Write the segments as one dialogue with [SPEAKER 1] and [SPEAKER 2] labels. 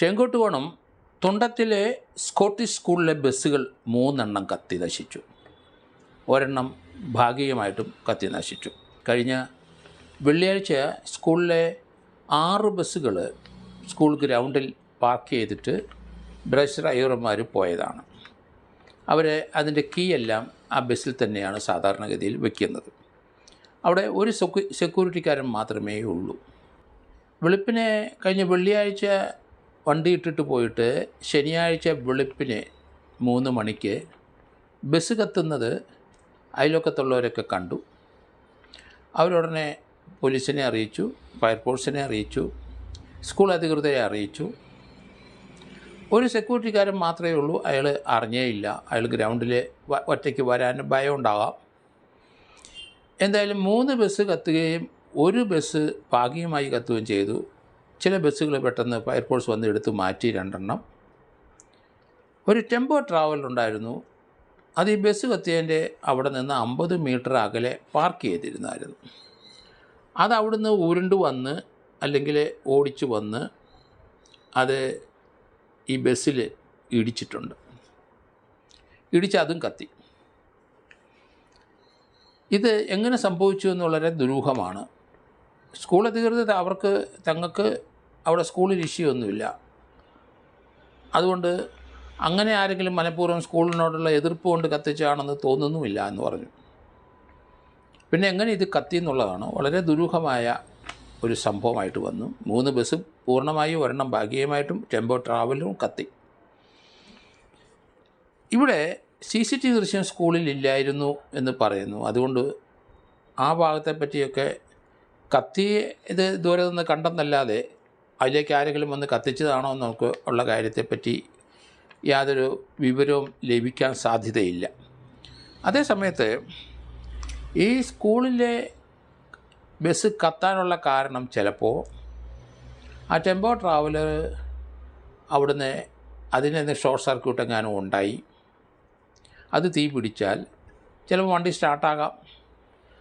[SPEAKER 1] Chenkottukonam തുണ്ടത്തിലെ Scottish സ്കൂളിലെ ബസ്സുകൾ 3 കത്തി നശിച്ചു. ഒരെണ്ണം ഭാഗികമായിട്ടും കത്തി നശിച്ചു. കഴിഞ്ഞ വെള്ളിയാഴ്ച സ്കൂളിലെ 6 ബസ്സുകൾ സ്കൂൾ ഗ്രൗണ്ടിൽ പാർക്ക് ചെയ്തിട്ട് ബസ് ഡ്രൈവർമാർ പോയതാണ്. അവർ അതിൻ്റെ കീ എല്ലാം ആ ബസ്സിൽ തന്നെയാണ് സാധാരണഗതിയിൽ വയ്ക്കുന്നത്. അവിടെ ഒരു സെക്യൂരിറ്റിക്കാരൻ മാത്രമേ ഉള്ളൂ. വെളുപ്പിനെ കഴിഞ്ഞ വെള്ളിയാഴ്ച വണ്ടി ഇട്ടിട്ട് പോയിട്ട് ശനിയാഴ്ച വെളുപ്പിന് 3 മണിക്ക് ബസ് കത്തുന്നത് അയൽവക്കത്തുള്ളവരൊക്കെ കണ്ടു. അവരുടനെ പോലീസിനെ അറിയിച്ചു, ഫയർഫോഴ്സിനെ അറിയിച്ചു, സ്കൂൾ അധികൃതരെ അറിയിച്ചു. ഒരു സെക്യൂരിറ്റിക്കാരൻ മാത്രമേ ഉള്ളൂ, അയാൾ അറിഞ്ഞേയില്ല. അയാൾ ഗ്രൗണ്ടിൽ ഒറ്റയ്ക്ക് വരാൻ ഭയം ഉണ്ടാകാം. എന്തായാലും 3 ബസ് കത്തുകയും 1 ബസ് ഭാഗികമായി കത്തുകയും ചെയ്തു. ചില ബസ്സുകൾ പെട്ടെന്ന് ഫയർഫോഴ്സ് വന്ന് എടുത്ത് മാറ്റി 2 ഒരു ടെമ്പോ ട്രാവലുണ്ടായിരുന്നു. അത് ഈ ബസ് കത്തിയതിൻ്റെ അവിടെ നിന്ന് 50 മീറ്റർ അകലെ പാർക്ക് ചെയ്തിരുന്നായിരുന്നു. അത് അവിടുന്ന് ഉരുണ്ട് വന്ന് അല്ലെങ്കിൽ ഓടിച്ചു വന്ന് അത് ഈ ബസ്സിൽ ഇടിച്ചിട്ടുണ്ട്. ഇടിച്ച് അതും കത്തി. ഇത് എങ്ങനെ സംഭവിച്ചു എന്ന് വളരെ ദുരൂഹമാണ്. സ്കൂൾ അധികൃതർ തങ്ങൾക്ക് അവിടെ സ്കൂളിൽ ഇഷ്യൂ ഒന്നുമില്ല, അതുകൊണ്ട് അങ്ങനെ ആരെങ്കിലും മനഃപൂർവ്വം സ്കൂളിനോടുള്ള എതിർപ്പ് കൊണ്ട് കത്തിച്ചാണെന്ന് തോന്നുന്നുമില്ല എന്ന് പറഞ്ഞു. പിന്നെ എങ്ങനെ ഇത് കത്തി എന്നുള്ളതാണ് വളരെ ദുരൂഹമായ ഒരു സംഭവമായിട്ട് വന്നു. 3 ബസ് പൂർണ്ണമായും ഒരെണ്ണം ഭാഗികമായിട്ടും ടെമ്പോ ട്രാവലും കത്തി. ഇവിടെ CCTV ദൃശ്യം സ്കൂളിൽ ഇല്ലായിരുന്നു എന്ന് പറയുന്നു. അതുകൊണ്ട് ആ ഭാഗത്തെ പറ്റിയൊക്കെ കത്തി ഇത് ദൂരെ നിന്ന് കണ്ടെന്നല്ലാതെ അതിലേക്ക് ആരെങ്കിലും വന്ന് കത്തിച്ചതാണോ എന്ന് നമുക്ക് ഉള്ള കാര്യത്തെപ്പറ്റി യാതൊരു വിവരവും ലഭിക്കാൻ സാധ്യതയില്ല. അതേസമയത്ത് ഈ സ്കൂളിലെ ബസ് കത്താനുള്ള കാരണം ചിലപ്പോൾ ആ ടെമ്പോ ട്രാവലർ അവിടുന്ന് അതിന് ഷോർട്ട് സർക്യൂട്ട് എങ്ങാനും ഉണ്ടായി, അത് തീ പിടിച്ചാൽ ചിലപ്പോൾ വണ്ടി സ്റ്റാർട്ടാകാം.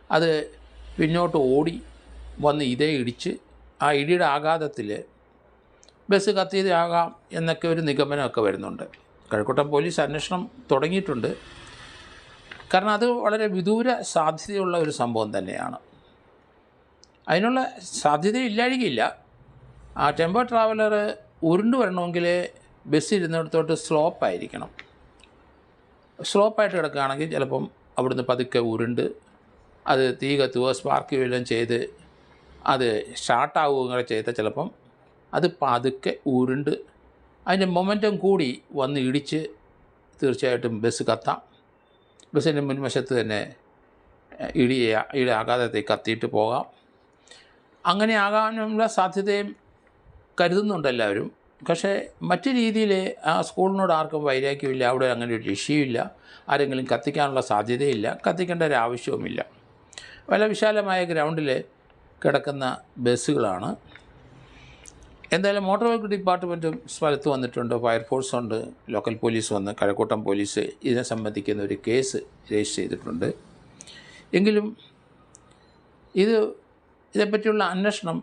[SPEAKER 1] അത് പിന്നോട്ട് ഓടി വന്ന് ഇതേ ഇടിച്ച് ആ ഇടിയുടെ ആഘാതത്തിൽ ബസ് കത്തിയതാകാം എന്നൊക്കെ ഒരു നിഗമനമൊക്കെ വരുന്നുണ്ട്. കഴക്കൂട്ടം പോലീസ് അന്വേഷണം തുടങ്ങിയിട്ടുണ്ട്. കാരണം അത് വളരെ വിദൂര സാധ്യതയുള്ള ഒരു സംഭവം തന്നെയാണ്. അതിനുള്ള സാധ്യത ഇല്ലാഴികയില്ല. ആ ടെമ്പോ ട്രാവലർ ഉരുണ്ട് വരണമെങ്കിൽ ബസ് ഇരുന്നിടത്തോട്ട് സ്ലോപ്പായിരിക്കണം. സ്ലോപ്പായിട്ട് കിടക്കുകയാണെങ്കിൽ ചിലപ്പം അവിടുന്ന് പതുക്കെ ഉരുണ്ട് അത് തീ കത്തുകയോ സ്പാർക്ക് വല്ലതും ചെയ്ത് അത് സ്റ്റാർട്ടാവുകയോ ചെയ്താൽ ചിലപ്പം അത് പതുക്കെ ഉരുണ്ട് അതിൻ്റെ മൊമെൻറ്റം കൂടി വന്ന് ഇടിച്ച് തീർച്ചയായിട്ടും ബസ് കത്താം. ബസ്സിൻ്റെ മുൻവശത്ത് തന്നെ ഇടി ആഘാതത്തിൽ കത്തിയിട്ട് പോകാം. അങ്ങനെ ആകാനുള്ള സാധ്യതയും കരുതുന്നുണ്ട് എല്ലാവരും. പക്ഷേ മറ്റു രീതിയിൽ ആ സ്കൂളിനോട് ആർക്കും വൈരാഗ്യമില്ല, അവിടെ അങ്ങനെ ഒരു ഇഷ്യൂ ഇല്ല, ആരെങ്കിലും കത്തിക്കാനുള്ള സാധ്യതയില്ല, കത്തിക്കേണ്ട ഒരു ആവശ്യവുമില്ല. വളരെ വിശാലമായ ഗ്രൗണ്ടിൽ കിടക്കുന്ന ബസ്സുകളാണ്. എന്തായാലും മോട്ടോർ വെഹിക്കിൾ ഡിപ്പാർട്ട്മെൻറ്റും സ്ഥലത്ത് വന്നിട്ടുണ്ട്, ഫയർഫോഴ്സ് ഉണ്ട്, ലോക്കൽ പോലീസ് വന്ന് കഴക്കൂട്ടം പോലീസ് ഇതിനെ സംബന്ധിക്കുന്ന ഒരു കേസ് രജിസ്റ്റർ ചെയ്തിട്ടുണ്ട്. എങ്കിലും ഇതേപ്പറ്റിയുള്ള അന്വേഷണം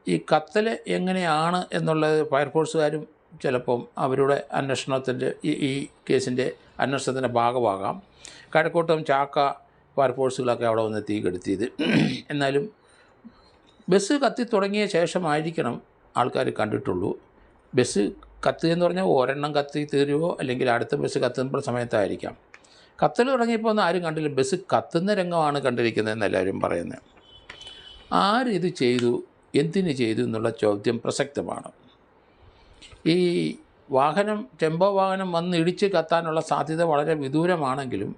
[SPEAKER 1] ഈ കത്തൽ എങ്ങനെയാണ് എന്നുള്ളത് ഫയർഫോഴ്സുകാരും ചിലപ്പം അവരുടെ അന്വേഷണത്തിൻ്റെ ഈ കേസിൻ്റെ അന്വേഷണത്തിൻ്റെ ഭാഗമാകാം. കഴക്കൂട്ടം ചാക്ക ഫയർഫോഴ്സുകളൊക്കെ അവിടെ വന്ന് തീ കെടുത്തിയത്. എന്നാലും ബസ് കത്തി തുടങ്ങിയ ശേഷമായിരിക്കണം ആൾക്കാർ കണ്ടിട്ടുള്ളൂ. ബസ് കത്തുകയെന്ന് പറഞ്ഞാൽ ഒരെണ്ണം കത്തി തീരുവോ അല്ലെങ്കിൽ അടുത്ത ബസ് കത്തുമ്പോൾ സമയത്തായിരിക്കാം. കത്തൽ തുടങ്ങിയപ്പോൾ ഒന്നും ആരും കണ്ടില്ല, ബസ് കത്തുന്ന രംഗമാണ് കണ്ടിരിക്കുന്നതെന്ന് എല്ലാവരും പറയുന്നത്. ആരിത് ചെയ്തു, എന്തിന് ചെയ്തു എന്നുള്ള ചോദ്യം പ്രസക്തമാണ്. ഈ ടെമ്പോ വാഹനം വന്ന് ഇടിച്ച് കത്താനുള്ള സാധ്യത വളരെ വിദൂരമാണെങ്കിലും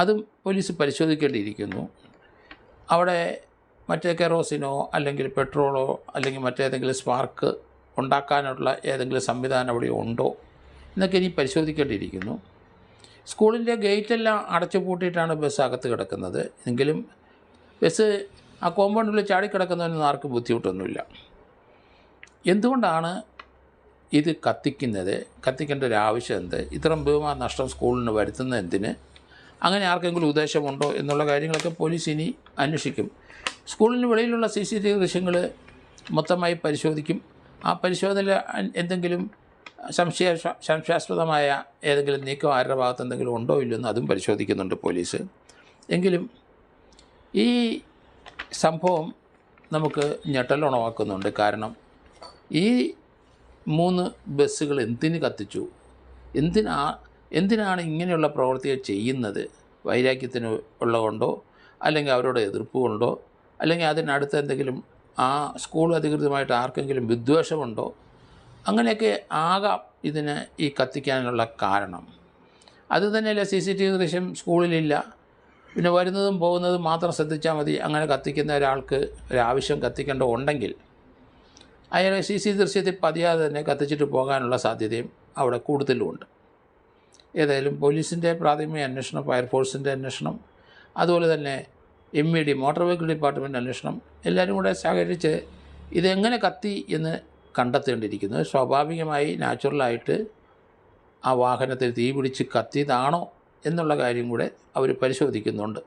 [SPEAKER 1] അതും പോലീസ് പരിശോധിക്കേണ്ടിയിരിക്കുന്നു. അവിടെ മറ്റേ കെറോസിനോ അല്ലെങ്കിൽ പെട്രോളോ അല്ലെങ്കിൽ മറ്റേതെങ്കിലും സ്പാർക്ക് ഉണ്ടാക്കാനുള്ള ഏതെങ്കിലും സംവിധാനം അവിടെ ഉണ്ടോ എന്നൊക്കെ ഇനി പരിശോധിക്കേണ്ടിയിരിക്കുന്നു. സ്കൂളിൻ്റെ ഗേറ്റെല്ലാം അടച്ചു പൂട്ടിയിട്ടാണ് ബസ് അകത്ത് കിടക്കുന്നത്. എങ്കിലും ബസ് ആ കോമ്പൗണ്ടിൽ ചാടിക്കിടക്കുന്നതിനൊന്നും ആർക്കും ബുദ്ധിമുട്ടൊന്നുമില്ല. എന്തുകൊണ്ടാണ് ഇത് കത്തിക്കേണ്ട ഒരു ആവശ്യം എന്ത്? ഇത്രയും ഭീമ നഷ്ടം സ്കൂളിന് വരുത്തുന്നത് എന്തിന്? അങ്ങനെ ആർക്കെങ്കിലും ഉദ്ദേശമുണ്ടോ എന്നുള്ള കാര്യങ്ങളൊക്കെ പോലീസ് ഇനി അന്വേഷിക്കും. സ്കൂളിന് വെളിയിലുള്ള CCTV ദൃശ്യങ്ങൾ മൊത്തമായി പരിശോധിക്കും. ആ പരിശോധനയിൽ എന്തെങ്കിലും സംശയാസ്പദമായ ഏതെങ്കിലും നീക്കം ആരുടെ ഭാഗത്ത് എന്തെങ്കിലും ഉണ്ടോ ഇല്ലയോ എന്ന് അതും പരിശോധിക്കുന്നുണ്ട് പോലീസ്. എങ്കിലും ഈ സംഭവം നമുക്ക് ഞെട്ടലുണവാക്കുന്നുണ്ട്. കാരണം ഈ 3 ബസ്സുകൾ എന്തിന് കത്തിച്ചു, എന്തിനാണ് ഇങ്ങനെയുള്ള പ്രവൃത്തികൾ ചെയ്യുന്നത്? വൈരാഗ്യത്തിന് ഉള്ളതുകൊണ്ടോ, അല്ലെങ്കിൽ അവരോട് എതിർപ്പ് കൊണ്ടോ, അല്ലെങ്കിൽ അതിനടുത്ത് എന്തെങ്കിലും ആ സ്കൂൾ അധികൃതമായിട്ട് ആർക്കെങ്കിലും വിദ്വേഷമുണ്ടോ? അങ്ങനെയൊക്കെ ആകാം ഇതിന് ഈ കത്തിക്കാനുള്ള കാരണം. അതുതന്നെയല്ല, CCTV ദൃശ്യം സ്കൂളിലില്ല. പിന്നെ വരുന്നതും പോകുന്നതും മാത്രം ശ്രദ്ധിച്ചാൽ മതി. അങ്ങനെ കത്തിക്കുന്ന ഒരാൾക്ക് ഒരാവശ്യം കത്തിക്കേണ്ട ഉണ്ടെങ്കിൽ അയാൾ CCTV ദൃശ്യത്തിൽ പതിയാതെ തന്നെ കത്തിച്ചിട്ട് പോകാനുള്ള സാധ്യതയും അവിടെ കൂടുതലുമുണ്ട്. ഏതായാലും പോലീസിൻ്റെ പ്രാഥമിക അന്വേഷണം, ഫയർഫോഴ്സിൻ്റെ അന്വേഷണം, അതുപോലെ തന്നെ MVD മോട്ടോർ വെഹിക്കിൾ ഡിപ്പാർട്ട്മെൻറ്റ് അന്വേഷണം എല്ലാവരും കൂടെ സഹകരിച്ച് ഇതെങ്ങനെ കത്തി എന്ന് കണ്ടെത്തേണ്ടിയിരിക്കുന്നു. സ്വാഭാവികമായി നാച്ചുറലായിട്ട് ആ വാഹനത്തിൽ തീ പിടിച്ച് കത്തിയതാണോ എന്നുള്ള കാര്യം കൂടെ അവർ പരിശോധിക്കുന്നുണ്ട്.